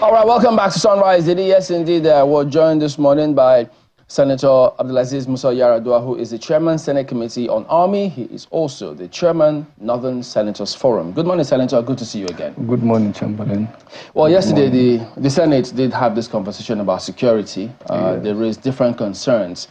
All right, welcome back to Sunrise Daily. Yes, indeed, we're joined this morning by Senator Abdulaziz Musa Yar'Adua, who is the Chairman, Senate Committee on Army. He is also the Chairman, Northern Senators Forum. Good morning, Senator. Good to see you again. Good morning, Chamberlain. Well, yesterday, the Senate did have this conversation about security. They raised different concerns,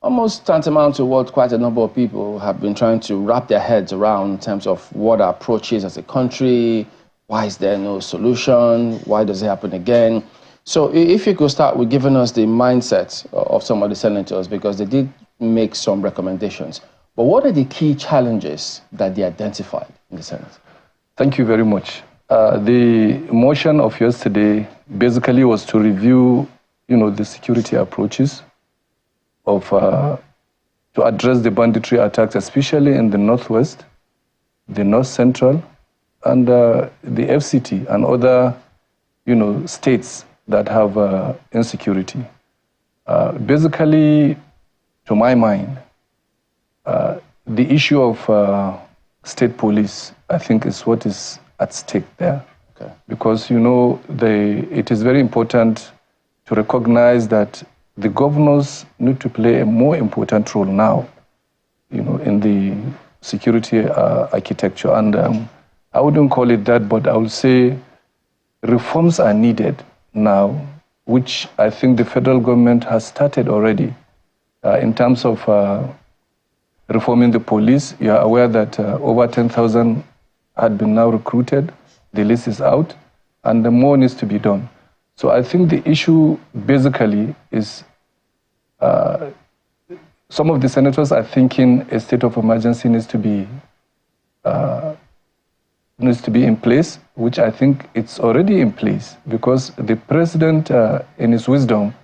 almost tantamount to what quite a number of people have been trying to wrap their heads around in terms of what our approach is as a country. Why is there no solution? Why does it happen again? So if you could start with giving us the mindset of some of the senators, because they did make some recommendations. But what are the key challenges that they identified in the Senate? Thank you very much. The motion of yesterday basically was to review, the security approaches of to address the banditry attacks, especially in the Northwest, the North Central, and the FCT and other, states that have insecurity. Basically, to my mind, the issue of state police, I think, is what is at stake there. Okay. Because, it is very important to recognize that the governors need to play a more important role now, in the security architecture. And I wouldn't call it that, but I would say reforms are needed now, which I think the federal government has started already in terms of reforming the police. You are aware that over 10,000 had been now recruited. The list is out, and more needs to be done. So I think the issue basically is some of the senators are thinking a state of emergency needs to be in place, which I think it's already in place, because the president, in his wisdom,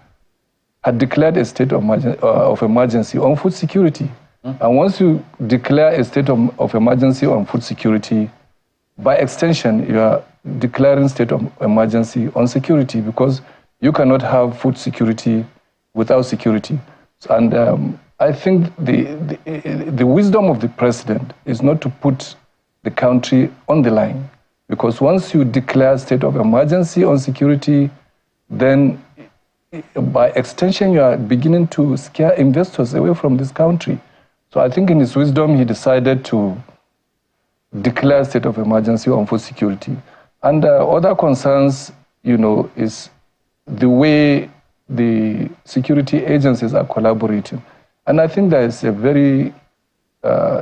had declared a state of emergency on food security. And once you declare a state of emergency on food security, by extension, you are declaring state of emergency on security, because you cannot have food security without security. And I think the wisdom of the president is not to put the country on the line, because once you declare state of emergency on security, then by extension you are beginning to scare investors away from this country. So I think in his wisdom he decided to declare state of emergency on food security. And other concerns, is the way the security agencies are collaborating. And I think there is a very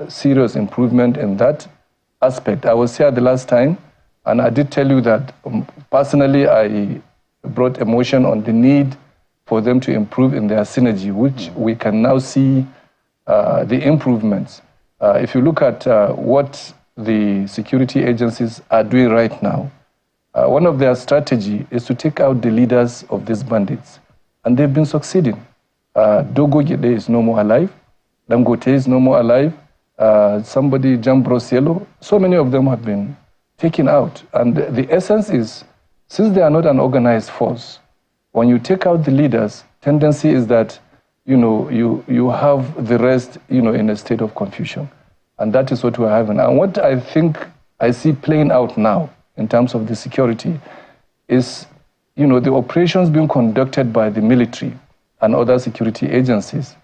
serious improvement in that aspect. I was here the last time, and I did tell you that personally I brought a motion on the need for them to improve in their synergy, which we can now see the improvements. If you look at what the security agencies are doing right now, one of their strategy is to take out the leaders of these bandits, and they've been succeeding. Dogo Gede is no more alive, Dangote is no more alive, somebody, Jambrosiello, so many of them have been taken out. And the essence is, since they are not an organized force, when you take out the leaders, tendency is that, you have the rest, in a state of confusion. And that is what we're having. And what I think I see playing out now in terms of the security is, the operations being conducted by the military and other security agencies.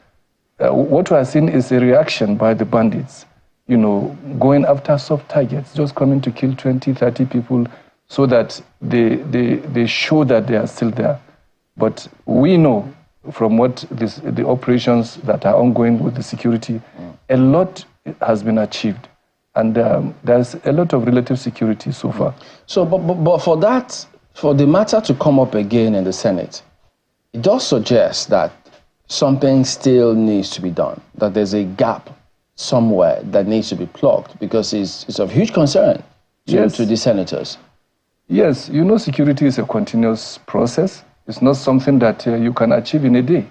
What we are seeing is a reaction by the bandits, going after soft targets, just coming to kill 20, 30 people so that they show that they are still there. But we know from what the operations that are ongoing with the security, a lot has been achieved. And there's a lot of relative security so far. So, but for the matter to come up again in the Senate, it does suggest that something still needs to be done, that there's a gap somewhere that needs to be plugged, because it's of huge concern to the senators. Yes, security is a continuous process. It's not something that you can achieve in a day.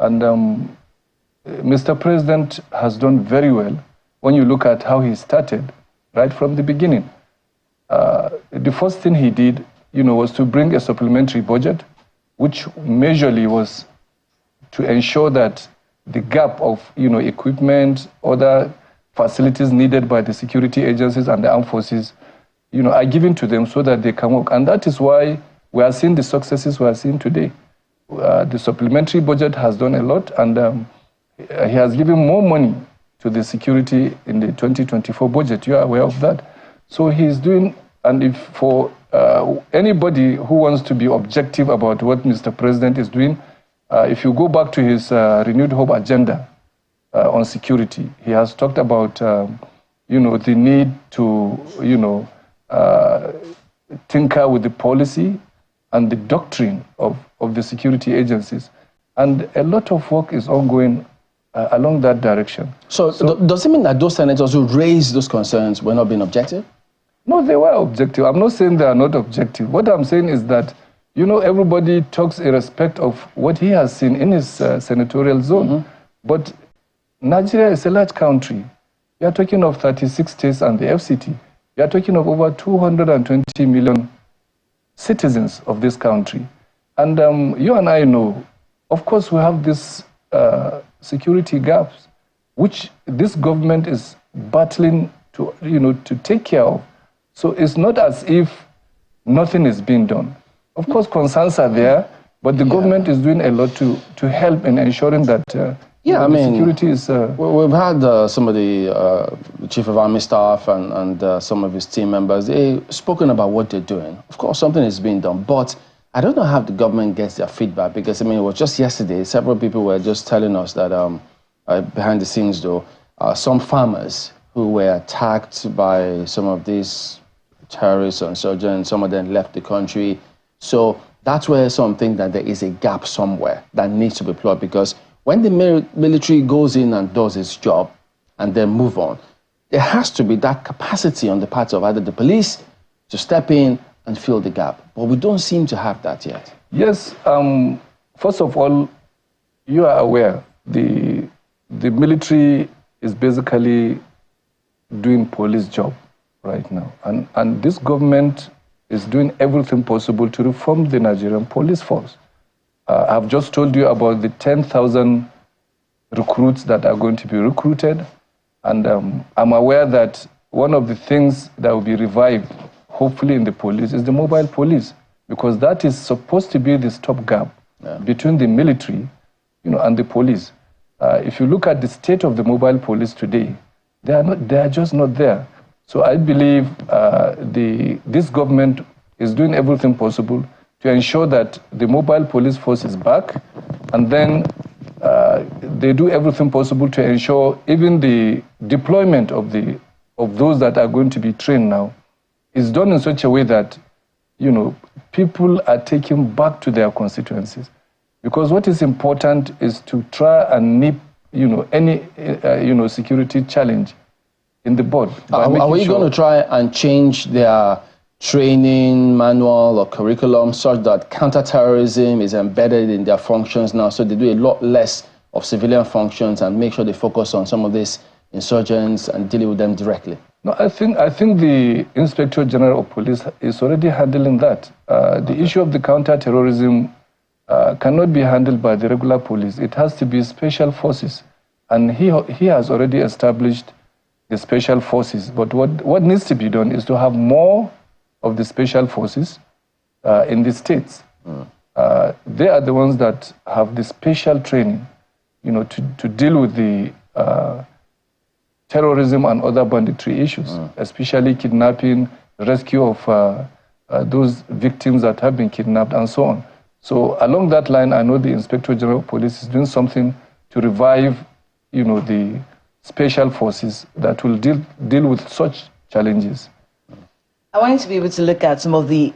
And Mr. President has done very well when you look at how he started right from the beginning. The first thing he did, was to bring a supplementary budget, which majorly was to ensure that the gap of, equipment, other facilities needed by the security agencies and the armed forces, are given to them so that they can work. And that is why we are seeing the successes we are seeing today. The supplementary budget has done a lot, and he has given more money to the security in the 2024 budget. You are aware of that. So he's doing, and if for anybody who wants to be objective about what Mr. President is doing, if you go back to his renewed hope agenda on security, he has talked about, the need to, tinker with the policy and the doctrine of the security agencies. And a lot of work is ongoing along that direction. So does it mean that those senators who raised those concerns were not being objective? No, they were objective. I'm not saying they are not objective. What I'm saying is that, everybody talks in respect of what he has seen in his senatorial zone. Mm-hmm. But Nigeria is a large country. We are talking of 36 states and the FCT. We are talking of over 220 million citizens of this country. And you and I know, of course, we have these security gaps, which this government is battling to, to take care of. So it's not as if nothing is being done. Of course, concerns are there, but the government is doing a lot to help in ensuring that security is... We've had some of the Chief of Army Staff and some of his team members, they've spoken about what they're doing. Of course, something is being done, but I don't know how the government gets their feedback, because, it was just yesterday, several people were just telling us that behind the scenes, though, some farmers who were attacked by some of these terrorists or insurgents, some of them left the country. So that's where some think that there is a gap somewhere that needs to be plugged, because when the military goes in and does its job and then move on, there has to be that capacity on the part of either the police to step in and fill the gap. But we don't seem to have that yet. Yes. First of all, you are aware the military is basically doing police job right now. And this government is doing everything possible to reform the Nigerian police force. I've just told you about the 10,000 recruits that are going to be recruited. And I'm aware that one of the things that will be revived, hopefully in the police, is the mobile police, because that is supposed to be the stopgap between the military and the police. If you look at the state of the mobile police today, they are just not there. So I believe this government is doing everything possible to ensure that the mobile police force is back, and then they do everything possible to ensure even the deployment of those that are going to be trained now is done in such a way that people are taken back to their constituencies. Because what is important is to try and nip any security challenge in the bud. Are we going to try and change their training manual or curriculum such that counterterrorism is embedded in their functions now, so they do a lot less of civilian functions and make sure they focus on some of these insurgents and dealing with them directly? No, I think the Inspector General of Police is already handling that. The issue of the counterterrorism cannot be handled by the regular police. It has to be special forces, and he has already established the special forces. But what needs to be done is to have more of the special forces in the states. They are the ones that have the special training, to deal with the terrorism and other banditry issues, especially kidnapping, rescue of those victims that have been kidnapped, and so on. So along that line, I know the Inspector General of Police is doing something to revive, the special forces that will deal with such challenges. I want you to be able to look at some of the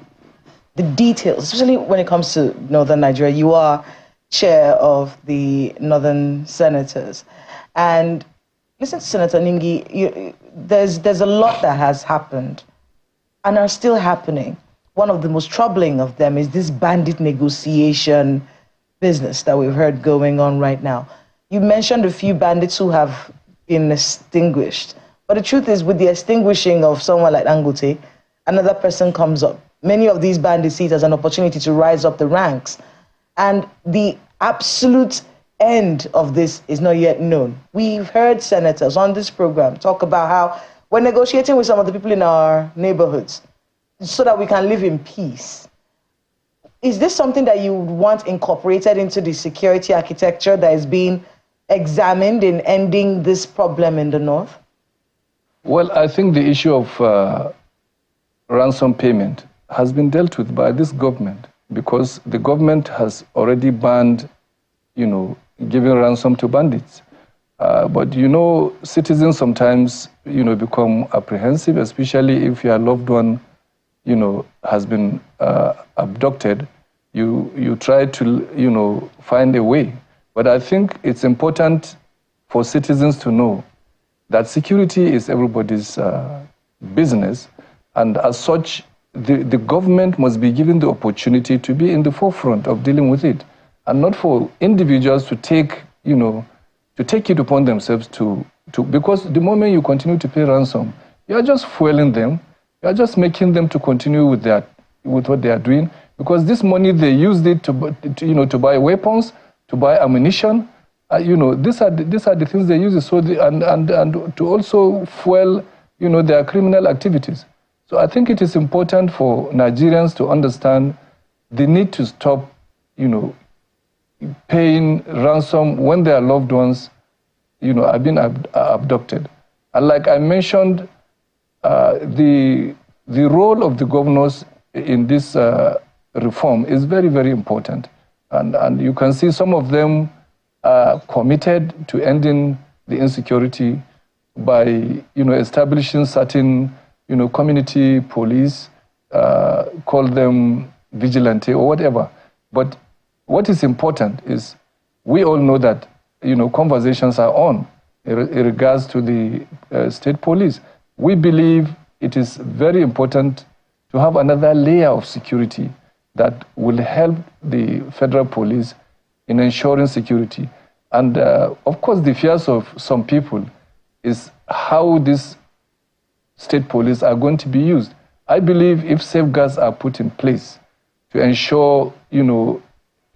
details, especially when it comes to Northern Nigeria. You are chair of the Northern Senators. And listen to Senator Ningi, there's a lot that has happened and are still happening. One of the most troubling of them is this bandit negotiation business that we've heard going on right now. You mentioned a few bandits who have been extinguished. But the truth is, with the extinguishing of someone like Dangote, another person comes up. Many of these bandits see it as an opportunity to rise up the ranks. And the absolute end of this is not yet known. We've heard senators on this program talk about how we're negotiating with some of the people in our neighborhoods so that we can live in peace. is this something that you would want incorporated into the security architecture that is being examined in ending this problem in the North? Well, I think the issue of ransom payment has been dealt with by this government, because the government has already banned, giving ransom to bandits. But, citizens sometimes, become apprehensive, especially if your loved one, has been abducted. You try to, find a way. But I think it's important for citizens to know that security is everybody's business. And as such, the government must be given the opportunity to be in the forefront of dealing with it, and not for individuals to take it upon themselves to because the moment you continue to pay ransom, you are just fueling them, you are just making them to continue with what they are doing, because this money they used it to buy weapons, to buy ammunition. These are the things they use it so and to also fuel their criminal activities. So I think it is important for Nigerians to understand the need to stop, paying ransom when their loved ones, have been abducted. And like I mentioned, the role of the governors in this reform is very, very important. And you can see some of them are committed to ending the insecurity by, establishing certain, community police, call them vigilante or whatever. But what is important is we all know that, conversations are on in regards to the state police. We believe it is very important to have another layer of security that will help the federal police in ensuring security. And of course, the fears of some people is how this state police are going to be used. I believe if safeguards are put in place to ensure,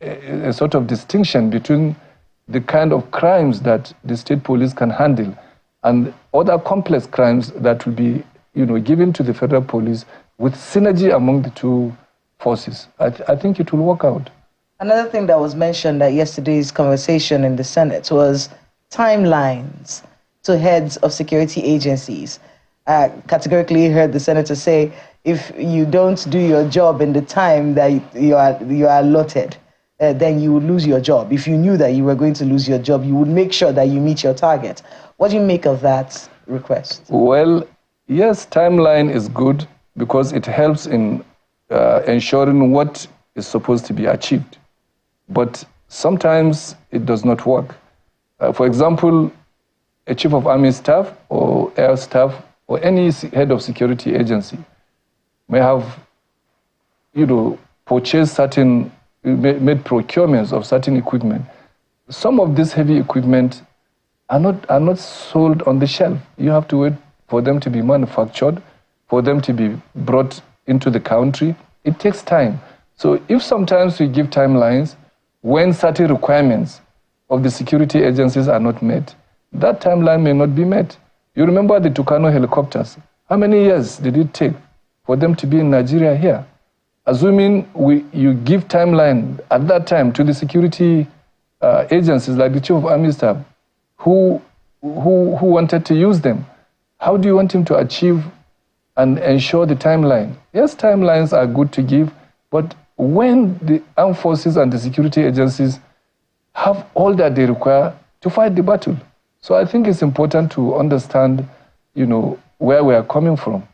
a sort of distinction between the kind of crimes that the state police can handle and other complex crimes that will be, given to the federal police with synergy among the two forces, I think it will work out. Another thing that was mentioned at yesterday's conversation in the Senate was timelines to heads of security agencies. Categorically heard the senator say, if you don't do your job in the time that you are allotted, then you would lose your job. If you knew that you were going to lose your job, you would make sure that you meet your target. What do you make of that request? Well, yes, timeline is good because it helps in ensuring what is supposed to be achieved. But sometimes it does not work. For example, a chief of army staff or air staff or any head of security agency may have, purchased certain, made procurements of certain equipment. Some of this heavy equipment are not sold on the shelf. You have to wait for them to be manufactured, for them to be brought into the country. It takes time. So if sometimes we give timelines when certain requirements of the security agencies are not met, that timeline may not be met. You remember the Tucano helicopters. How many years did it take for them to be in Nigeria here? Assuming you give timeline at that time to the security agencies like the Chief of Army Staff who wanted to use them, how do you want him to achieve and ensure the timeline? Yes, timelines are good to give, but when the armed forces and the security agencies have all that they require to fight the battle. So I think it's important to understand, where we are coming from.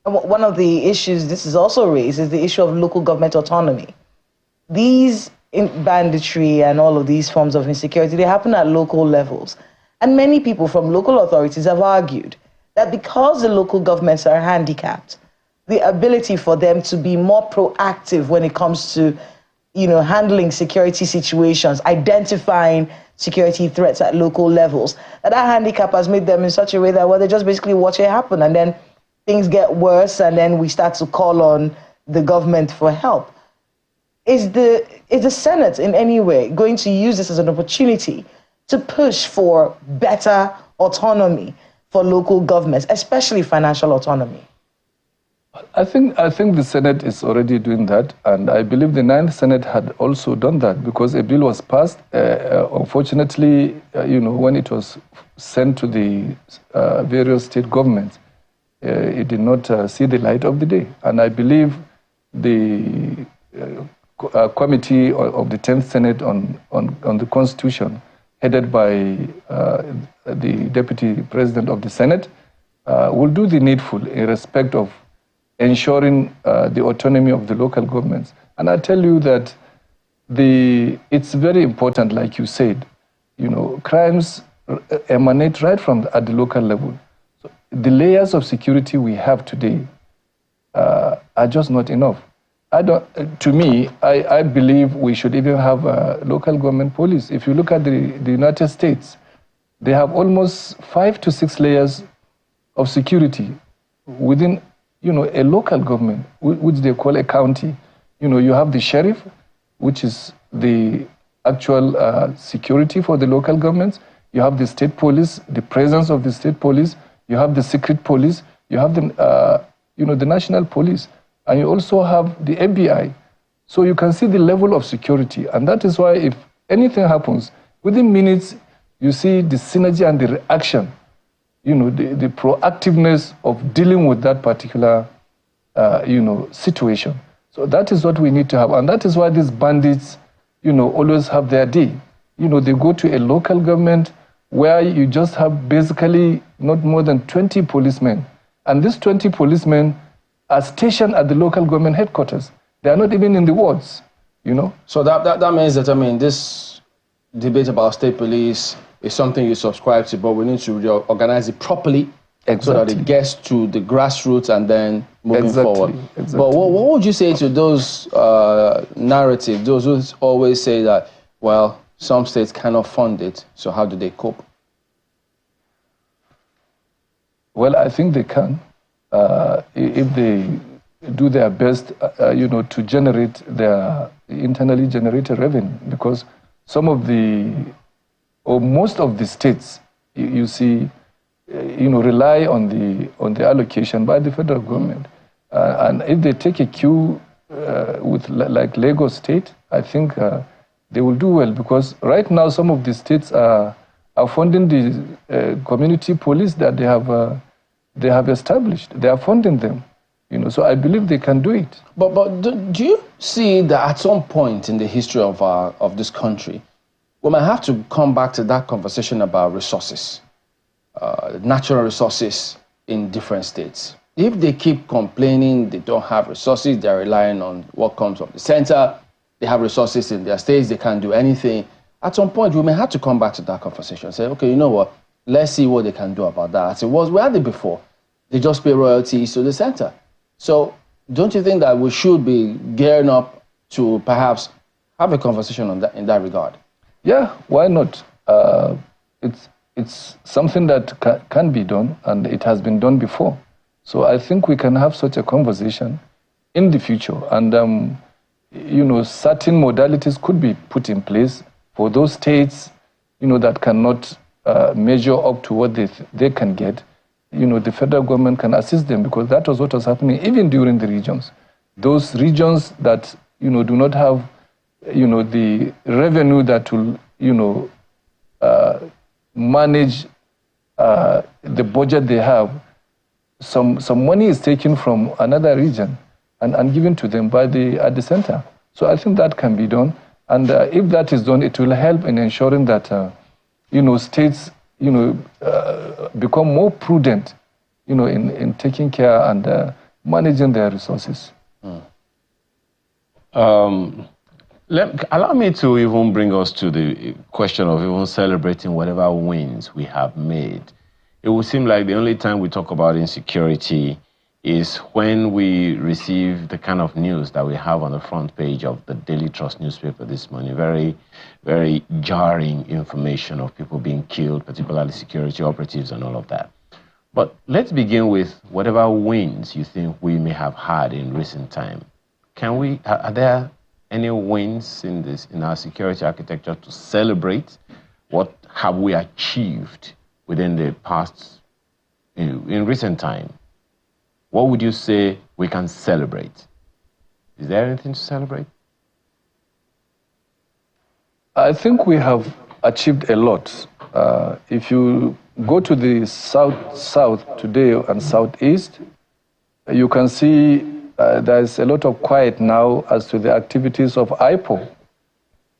One of the issues this is also raised is the issue of local government autonomy. These banditry and all of these forms of insecurity, they happen at local levels. And many people from local authorities have argued that because the local governments are handicapped, the ability for them to be more proactive when it comes to, handling security situations, identifying security threats at local levels, that handicap has made them in such a way that, they just basically watch it happen, and then things get worse, and then we start to call on the government for help. Is the Senate in any way going to use this as an opportunity to push for better autonomy for local governments, especially financial autonomy? I think the Senate is already doing that, and I believe the 9th Senate had also done that because a bill was passed. Unfortunately, when it was sent to the various state governments, it did not see the light of the day. And I believe the committee of the 10th Senate on the Constitution, headed by the Deputy President of the Senate, will do the needful in respect of ensuring the autonomy of the local governments. And I tell you that it's very important, like you said, crimes emanate right from at the local level. So the layers of security we have today are just not enough. To me, I believe we should even have local government police. If you look at the United States, they have almost 5 to 6 layers of security within a local government, which they call a county. You have the sheriff, which is the actual security for the local governments. You have the state police, the presence of the state police. You have the secret police. You have the national police, and you also have the FBI. So you can see the level of security, and that is why if anything happens, within minutes, you see the synergy and the reaction. The proactiveness of dealing with that particular, situation. So that is what we need to have. And that is why these bandits, always have their day. They go to a local government where you just have basically not more than 20 policemen. And these 20 policemen are stationed at the local government headquarters. They are not even in the wards, So that means that, this debate about state police is something you subscribe to, but we need to organize it properly so that it gets to the grassroots and then moving forward. Exactly. But what would you say to those narratives, those who always say that, well, some states cannot fund it, so how do they cope? Well, I think they can, if they do their best, to generate their internally generated revenue, because some of or most of the states, you see, rely on the allocation by the federal government. And if they take a cue with like Lagos State, I think they will do well, because right now some of the states are funding the community police that they have established. They are funding them, so I believe they can do it. But do you see that at some point in the history of this country, we might have to come back to that conversation about resources, natural resources in different states? If they keep complaining they don't have resources, they're relying on what comes from the center, they have resources in their states, they can't do anything. At some point, we may have to come back to that conversation and say, okay, you know what, let's see what they can do about that. As it was, we had it before. They just pay royalties to the center. So don't you think that we should be gearing up to perhaps have a conversation on that, in that regard? Yeah, why not? It's something that can be done, and it has been done before. So I think we can have such a conversation in the future, and certain modalities could be put in place for those states, that cannot measure up to what they can get. The federal government can assist them, because that was what was happening even during the regions. Those regions that do not have the revenue that will, manage the budget they have, some money is taken from another region and given to them at the center. So I think that can be done. And if that is done, it will help in ensuring that, states, become more prudent, in taking care and managing their resources. Allow me to even bring us to the question of even celebrating whatever wins we have made. It would seem like the only time we talk about insecurity is when we receive the kind of news that we have on the front page of the Daily Trust newspaper this morning. Very, very jarring information of people being killed, particularly security operatives and all of that. But let's begin with whatever wins you think we may have had in recent time. Are there any wins in our security architecture to celebrate? What have we achieved within the past, in recent time? what would you say we can celebrate? Is there anything to celebrate? I think we have achieved a lot. If you go to the south today and southeast, you can see there's a lot of quiet now as to the activities of IPO.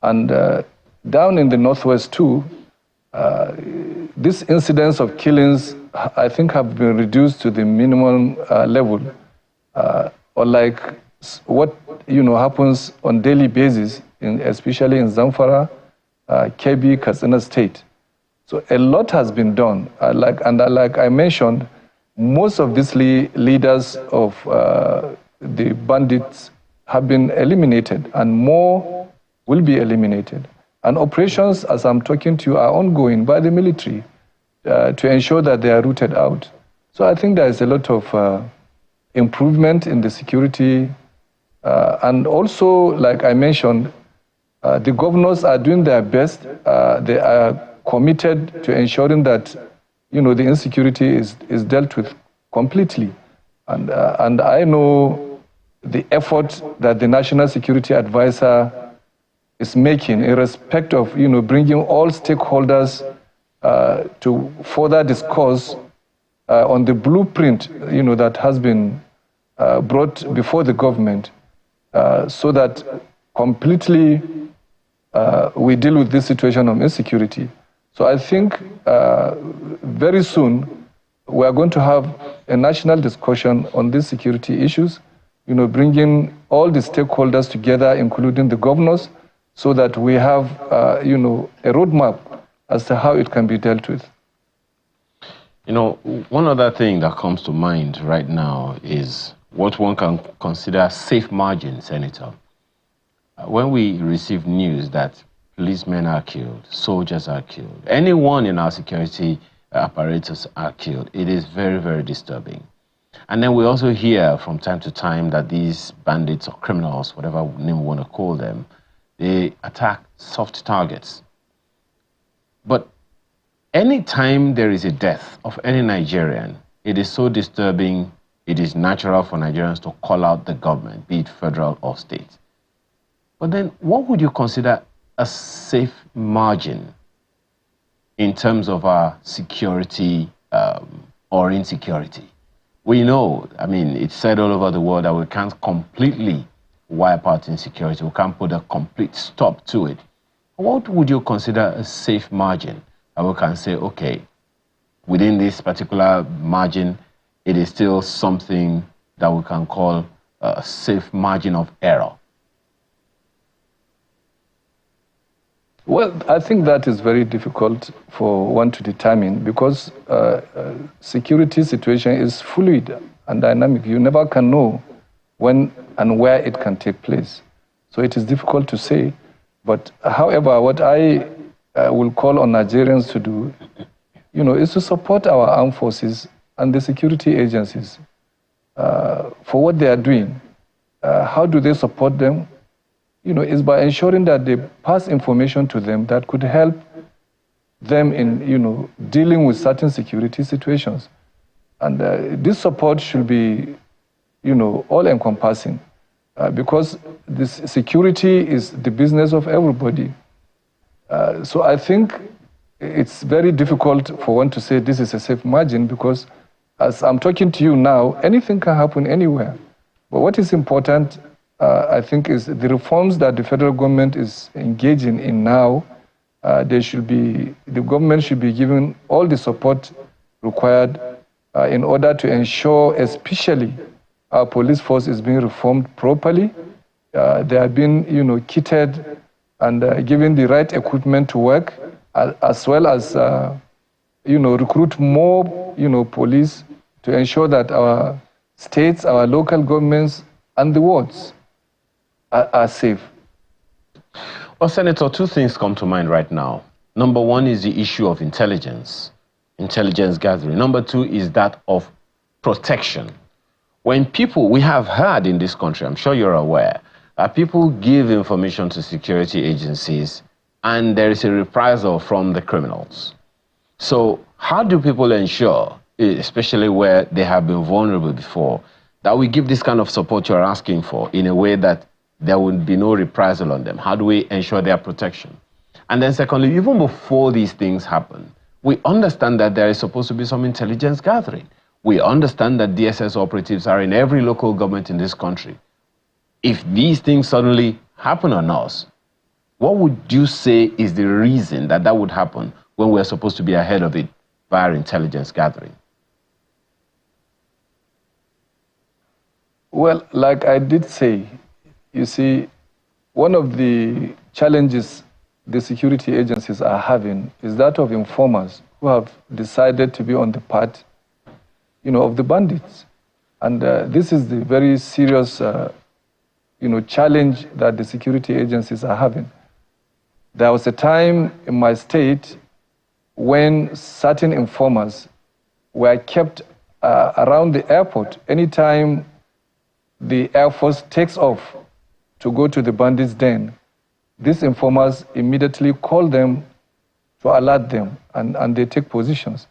And down in the northwest too, these incidents of killings, I think, have been reduced to the minimum level, or like what happens on daily basis, especially in Zamfara, Kebbi, Katsina State. So a lot has been done. Like I mentioned, most of these leaders of the bandits have been eliminated, and more will be eliminated. And operations, as I'm talking to you, are ongoing by the military to ensure that they are rooted out. So I think there is a lot of improvement in the security. And also, like I mentioned, the governors are doing their best. They are committed to ensuring that the insecurity is dealt with completely. And I know the effort that the National Security Advisor is making in respect of bringing all stakeholders to further discuss on the blueprint that has been brought before the government, so that completely we deal with this situation of insecurity. So I think very soon we are going to have a national discussion on these security issues, bringing all the stakeholders together, including the governors, so that we have a roadmap as to how it can be dealt with. One other thing that comes to mind right now is what one can consider safe margin, Senator. When we receive news that policemen are killed, soldiers are killed, anyone in our security apparatus are killed, it is very, very disturbing. And then we also hear from time to time that these bandits or criminals, whatever name we want to call them, they attack soft targets. But anytime there is a death of any Nigerian, it is so disturbing, it is natural for Nigerians to call out the government, be it federal or state. But then what would you consider a safe margin in terms of our security or insecurity? We know, it's said all over the world that we can't completely wipe out insecurity. We can't put a complete stop to it. What would you consider a safe margin? And we can say, okay, within this particular margin, it is still something that we can call a safe margin of error. Well, I think that is very difficult for one to determine, because security situation is fluid and dynamic. You never can know when and where it can take place. So it is difficult to say. But however, what I will call on Nigerians to do, is to support our armed forces and the security agencies for what they are doing. How do they support them? Is by ensuring that they pass information to them that could help them in, dealing with certain security situations. And this support should be, all-encompassing, because this security is the business of everybody. So I think it's very difficult for one to say this is a safe margin, because as I'm talking to you now, anything can happen anywhere. But what is important, I think, is the reforms that the federal government is engaging in now. The government should be given all the support required in order to ensure, especially, our police force is being reformed properly. They are being, kitted and given the right equipment to work, as well as, recruit more, police to ensure that our states, our local governments, and the wards are safe. Well, Senator, two things come to mind right now. Number one is the issue of intelligence gathering. Number two is that of protection. When people, we have heard in this country, I'm sure you're aware, that people give information to security agencies and there is a reprisal from the criminals. So how do people ensure especially where they have been vulnerable before, that we give this kind of support you're asking for in a way that there would be no reprisal on them? How do we ensure their protection? And then secondly, even before these things happen, we understand that there is supposed to be some intelligence gathering. We understand that DSS operatives are in every local government in this country. If these things suddenly happen on us, what would you say is the reason that that would happen when we're supposed to be ahead of it via intelligence gathering? Well, like I did say, you see, one of the challenges the security agencies are having is that of informers who have decided to be on the part, of the bandits. And this is the very serious, challenge that the security agencies are having. There was a time in my state when certain informers were kept around the airport. Anytime the Air Force takes off to go to the bandits' den, these informers immediately call them to alert them, and they take positions.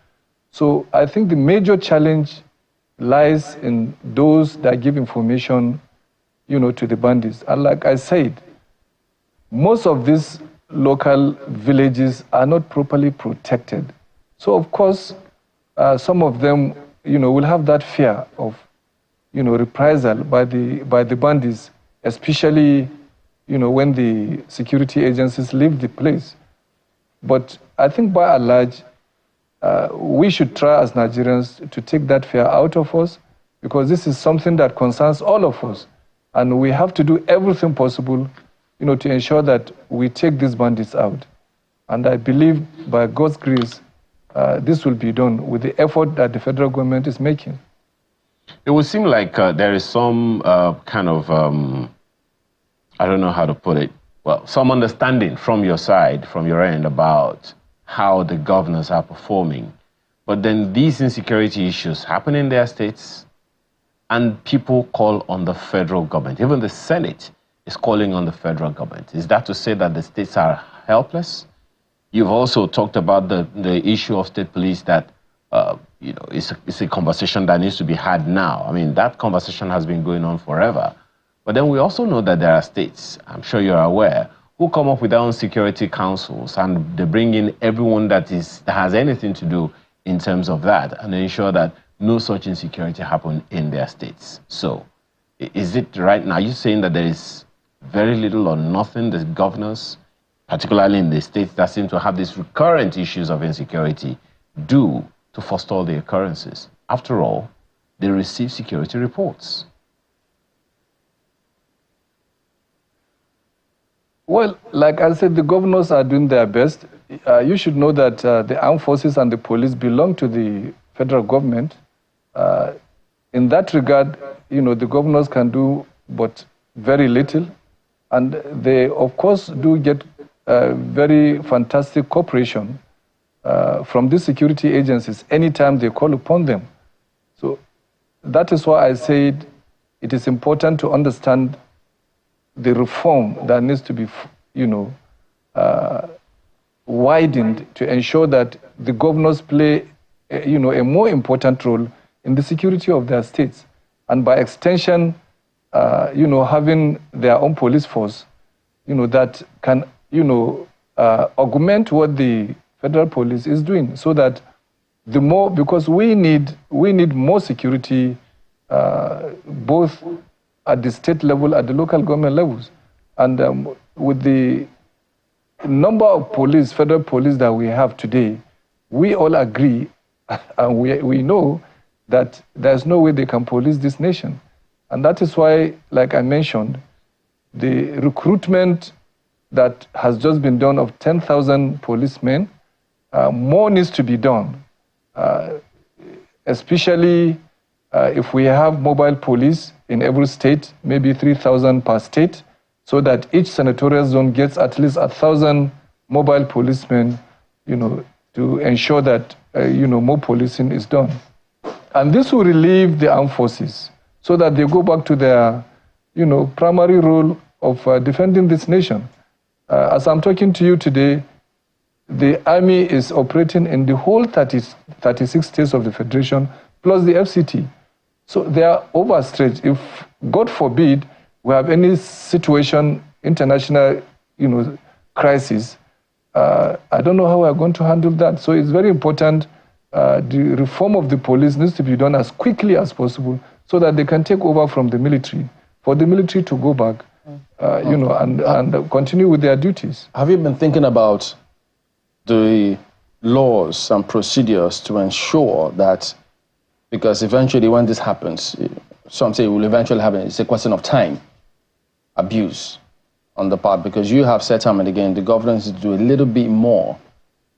So I think the major challenge lies in those that give information, to the bandits. And like I said, most of these local villages are not properly protected. So of course, some of them, will have that fear of, reprisal by the bandits, especially, when the security agencies leave the place. But I think by and large, we should try as Nigerians to take that fear out of us, because this is something that concerns all of us. And we have to do everything possible, to ensure that we take these bandits out. And I believe by God's grace, this will be done with the effort that the federal government is making. It would seem like there is some kind of, I don't know how to put it, well, some understanding from your side, from your end, about how the governors are performing. But then these insecurity issues happen in their states, and people call on the federal government. Even the Senate is calling on the federal government. Is that to say that the states are helpless? You've also talked about the issue of state police that, it's a conversation that needs to be had now. I mean, that conversation has been going on forever. But then we also know that there are states, I'm sure you're aware, who come up with their own security councils, and they bring in everyone that has anything to do in terms of that, and ensure that no such insecurity happen in their states. So is it right now, are you saying that there is very little or nothing the governors, particularly in the states that seem to have these recurrent issues of insecurity, do to forestall the occurrences? After all, they receive security reports. Well, like I said, the governors are doing their best. You should know that the armed forces and the police belong to the federal government. In that regard, the governors can do but very little. And they, of course, do get very fantastic cooperation from the security agencies anytime they call upon them. So that is why I said it is important to understand the reform that needs to be, widened to ensure that the governors play, a more important role in the security of their states. And by extension, having their own police force, that can, augment what the federal police is doing, so that the more, because we need more security, both at the state level, at the local government levels. And with the number of police, federal police that we have today, we all agree, and we know that there's no way they can police this nation. And that is why, like I mentioned, the recruitment that has just been done of 10,000 policemen, more needs to be done, especially if we have mobile police in every state, maybe 3,000 per state, so that each senatorial zone gets at least 1,000 mobile policemen, to ensure that, more policing is done. And this will relieve the armed forces so that they go back to their, primary role of defending this nation. As I'm talking to you today, the army is operating in the whole 36 states of the Federation, plus the FCT. So they are overstretched. If, God forbid, we have any situation, international, crisis, I don't know how we are going to handle that. So it's very important. The reform of the police needs to be done as quickly as possible so that they can take over from the military, for the military to go back, and continue with their duties. Have you been thinking about the laws and procedures to ensure that, because eventually when this happens, some say it will eventually happen, it's a question of time, abuse on the part, because you have said time and again, the government needs to do a little bit more,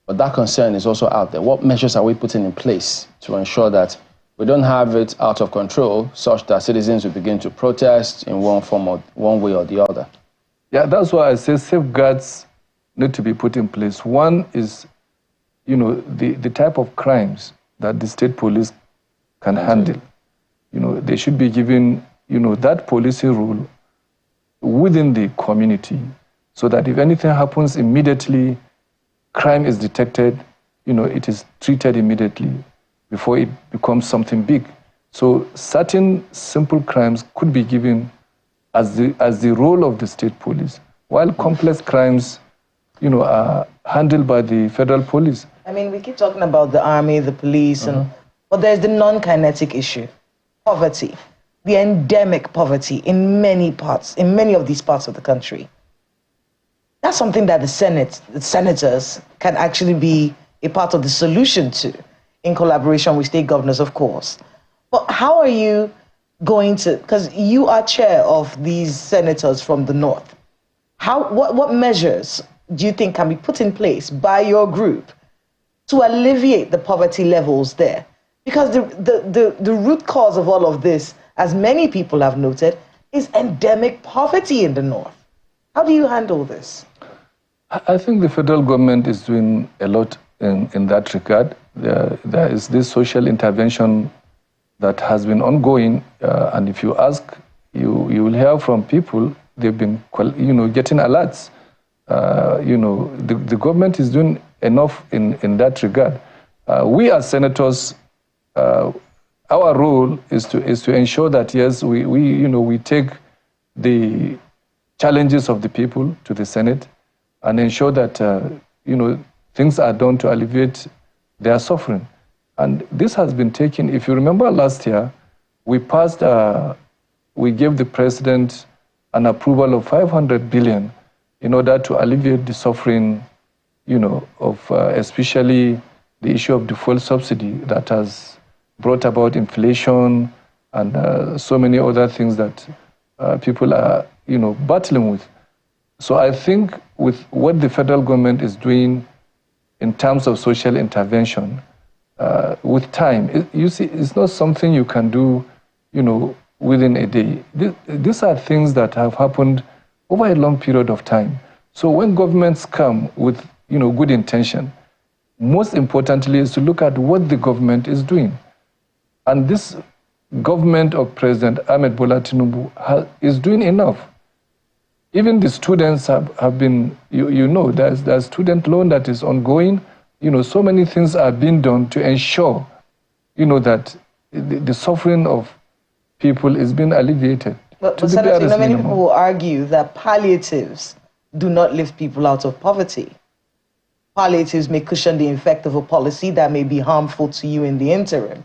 but that concern is also out there. What measures are we putting in place to ensure that we don't have it out of control, such that citizens will begin to protest in one form or one way or the other? Yeah, that's why I say safeguards need to be put in place. One is, the type of crimes that the state police can handle. They should be given, that policy rule within the community, so that if anything happens immediately, crime is detected, it is treated immediately before it becomes something big. So certain simple crimes could be given as the role of the state police, while complex crimes, are handled by the federal police. I mean, we keep talking about the army, the police, but there's the non-kinetic issue, poverty, the endemic poverty in many of these parts of the country. That's something that the senators can actually be a part of the solution to, in collaboration with state governors, of course. But how are you going to, because you are chair of these senators from the north, what measures do you think can be put in place by your group to alleviate the poverty levels there? Because the root cause of all of this, as many people have noted, is endemic poverty in the north. How do you handle this? I think the federal government is doing a lot in that regard. There is this social intervention that has been ongoing, and if you ask, you will hear from people, they've been getting alerts. The government is doing enough in that regard. We as senators, our role is to ensure that, yes, we take the challenges of the people to the Senate and ensure that things are done to alleviate their suffering. And this has been taken. If you remember last year, we passed, we gave the president an approval of 500 billion in order to alleviate the suffering, of especially the issue of the fuel subsidy that has brought about inflation and so many other things that people are, battling with. So I think with what the federal government is doing in terms of social intervention, with time, you see, it's not something you can do, within a day. These are things that have happened over a long period of time. So when governments come with, good intention, most importantly is to look at what the government is doing. And this government of President Ahmed Bola Tinubu is doing enough. Even the students have been, there's student loan that is ongoing. So many things are being done to ensure, that the suffering of people is being alleviated. But Senator, many people will argue that palliatives do not lift people out of poverty. Palliatives may cushion the effect of a policy that may be harmful to you in the interim.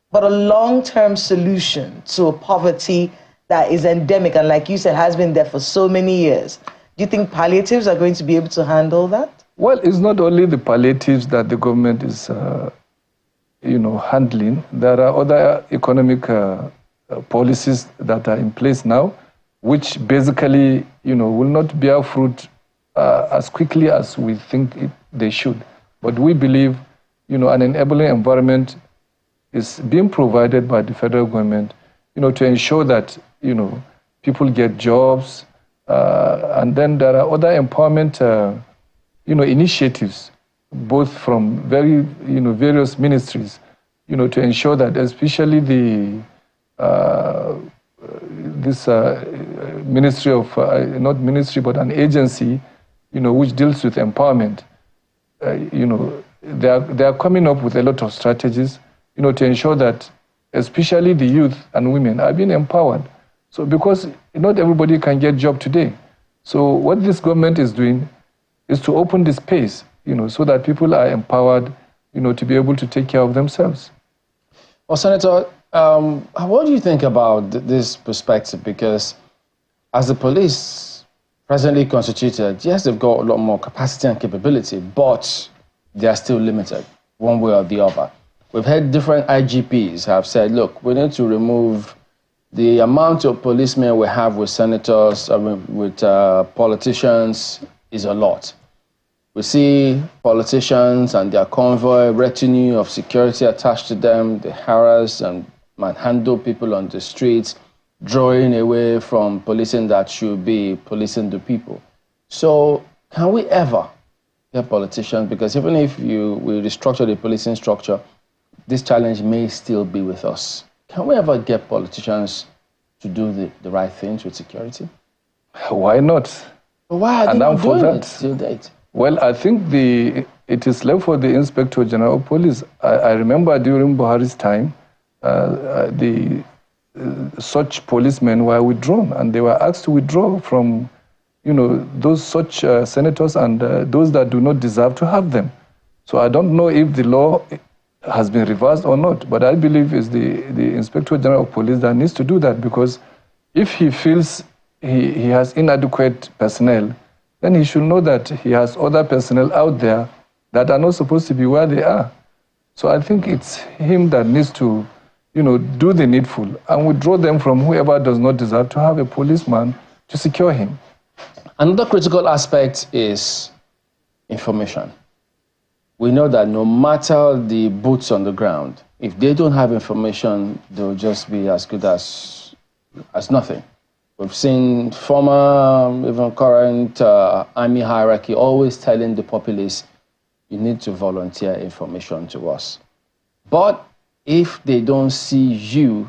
But a long-term solution to a poverty that is endemic and, like you said, has been there for so many years, do you think palliatives are going to be able to handle that? Well, it's not only the palliatives that the government is, handling. There are other economic policies that are in place now, which basically, will not bear fruit as quickly as we think they should. But we believe, an enabling environment is being provided by the federal government, to ensure that, people get jobs. And then there are other empowerment, initiatives, both from various ministries, to ensure that especially this ministry of, not ministry, but an agency, which deals with empowerment, they are coming up with a lot of strategies, to ensure that especially the youth and women are being empowered. So because not everybody can get a job today. So what this government is doing is to open the space, so that people are empowered, to be able to take care of themselves. Well, Senator, what do you think about this perspective? Because as the police presently constituted, yes, they've got a lot more capacity and capability, but they are still limited one way or the other. We've had different IGPs have said, look, we need to remove the amount of policemen we have with senators, with politicians is a lot. We see politicians and their convoy, retinue of security attached to them, they harass and manhandle people on the streets, drawing away from policing that should be policing the people. So can we ever get politicians? Because even if we restructure the policing structure, this challenge may still be with us. Can we ever get politicians to do the right things with security? Why not? But why are they not doing it till date? Well, I think it is left for the Inspector General of Police. I remember during Buhari's time, such policemen were withdrawn, and they were asked to withdraw from, those such senators and those that do not deserve to have them. So I don't know if the law has been reversed or not, but I believe it's the Inspector General of Police that needs to do that, because if he feels he has inadequate personnel, then he should know that he has other personnel out there that are not supposed to be where they are. So I think it's him that needs to, do the needful and withdraw them from whoever does not deserve to have a policeman to secure him. Another critical aspect is information. We know that no matter the boots on the ground, if they don't have information, they'll just be as good as nothing. We've seen former, even current army hierarchy always telling the populace, you need to volunteer information to us. But if they don't see you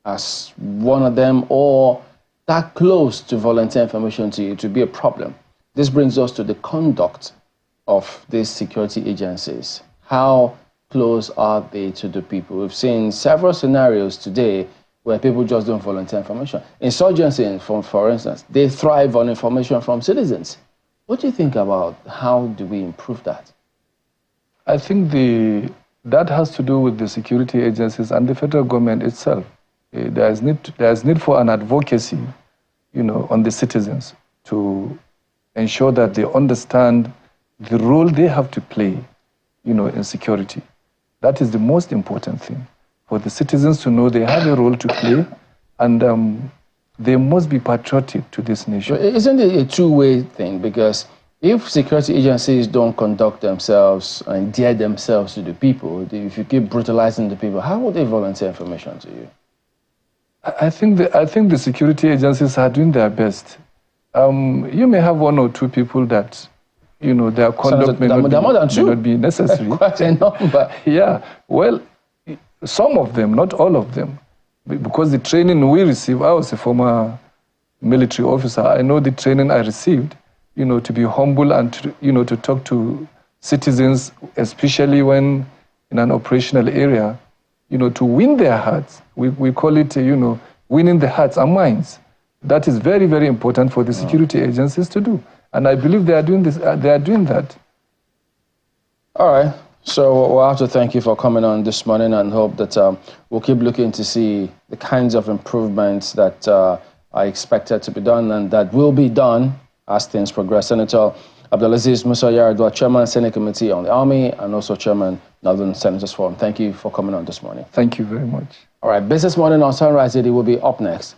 as one of them or that close to volunteer information to you, to be a problem. This brings us to the conduct of these security agencies. How close are they to the people? We've seen several scenarios today where people just don't volunteer information. Insurgency, for instance, they thrive on information from citizens. What do you think about how do we improve that? I think that has to do with the security agencies and the federal government itself. There is need for an advocacy, on the citizens to ensure that they understand the role they have to play, in security. That is the most important thing. For the citizens to know they have a role to play, and they must be patriotic to this nation. But isn't it a two-way thing? Because if security agencies don't conduct themselves and endear themselves to the people, if you keep brutalizing the people, how would they volunteer information to you? I think the security agencies are doing their best. You may have one or two people that, their conduct may not be necessary. Quite a number. Yeah, well, some of them, not all of them, because the training we receive, I was a former military officer, I know the training I received, to be humble and, to talk to citizens, especially when in an operational area, to win their hearts. We call it, winning the hearts and minds. That is very, very important for the security agencies to do. And I believe they are doing this, they are doing that. All right. So we'll have to thank you for coming on this morning and hope that we'll keep looking to see the kinds of improvements that are expected to be done and that will be done as things progress. Senator Abdulaziz Musa Yar'Adua, Chairman, Senate Committee on the Army, and also Chairman, Northern Senators Forum. Thank you for coming on this morning. Thank you very much. All right, Business Morning on Sunrise 80 will be up next.